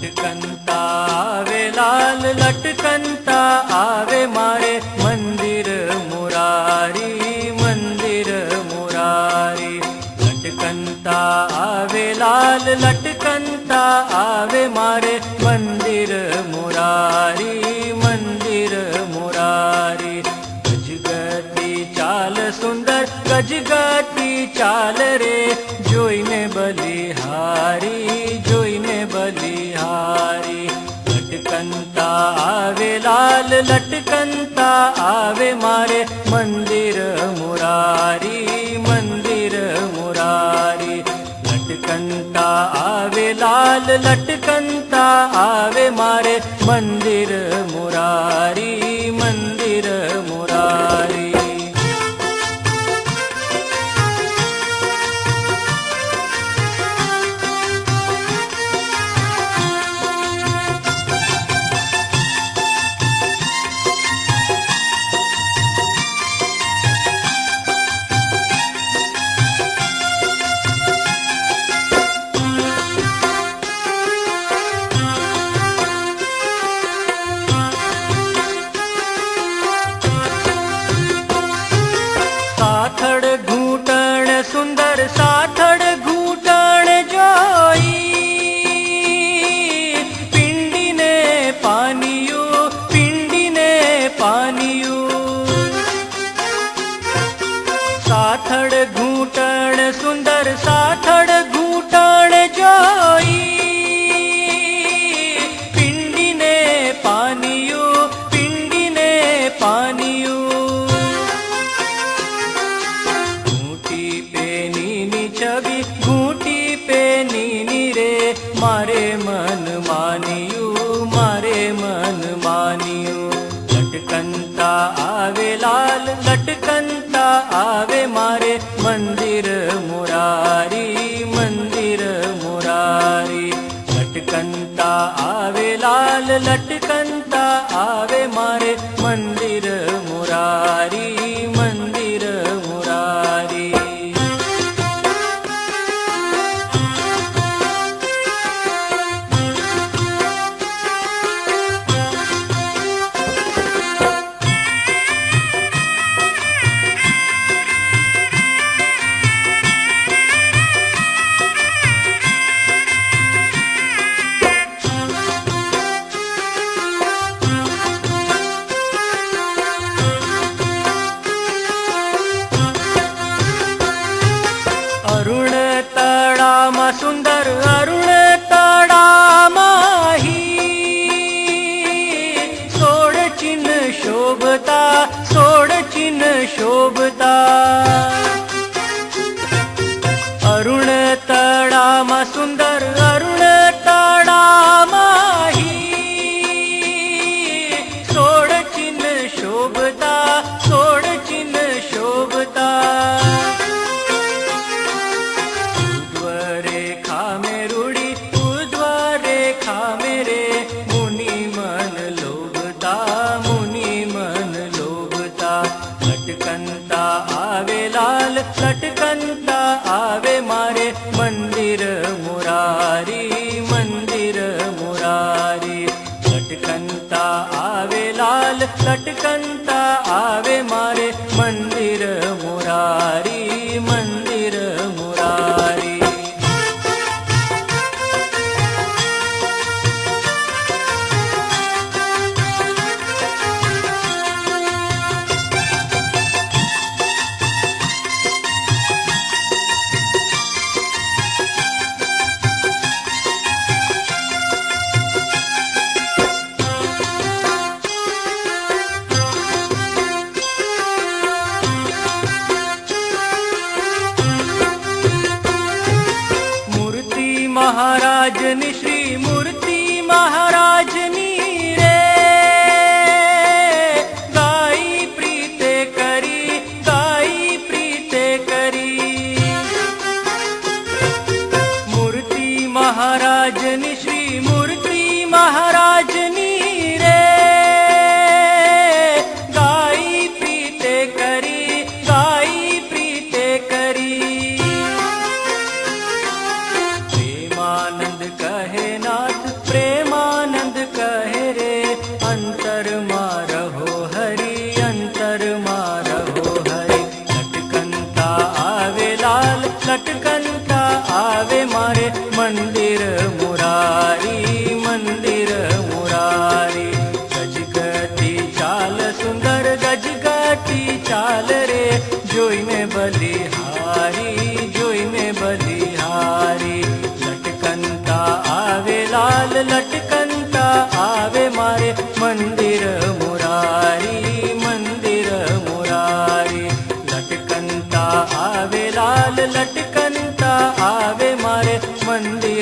लटकनता आवे लाल लटकनता आवे मारे मंदिर मुरारी मंदिर मुरारी। लटकनता आवे लाल लटकनता आवे मारे मंदिर मुरारी मंदिर मुरारी। गजगती चाल सुंदर गजगती चाल रे जोईने बलिहारी जोईने बलिहारी। लटकनता आवे लाल लटकनता आवे मारे मंदिर मुरारी मंदिर मुरारी। लटकनता आवे लाल लटकनता आवे मारे मंदिर मुरारी मंदिर मुरारी। साथड़ घूटण सुंदर साथड़ घूटण जोई पिंडी ने पानियो पिंडी ने पानियो। साथड़ घूटण सुंदर साथड़ घूटण जोई पिंडी ने पानियो पिंडी ने पानियो। छवि घूटी पे नीनी रे मारे मन मानियो मारे मन मानियो। लटकनता आवे लाल लटकनता आवे मारे मंदिर मुरारी मंदिर मुरारी। लटकनता आवे लाल लटकनता आवे मारे मंदिर मुरारी मंदिर मुरारी। अरुण तळामा सुंदर अरुण तळामा ही सोड चिन्ह शोभता सोड चिन्ह शोभता। अरुण तळामा सुंदर अरुण तळामा ही सोड चिन्ह शोभता सोड चिन्ह शोभता। लटकनता आवे लाल लटकनता आवे मारे मंदिर मुरारी मंदिर मुरारी। लटकनता आवे लाल लटकनता आवे मारे मंदिर मुरारी मंदिर मुरारी। મંદિર મુરારી મંદિર મુરારી ગજગટી ચાલ સુંદર ગજગટી ચાલ રે જોઈને બલિહારી જોઈને બલિહારી લટકંતા આવે લાલ લટકંતા આવે મારે મંદિર મુરારી મંદિર મુરારી લટકંતા આવે લાલ લટકંતા આવે મારે મંદિર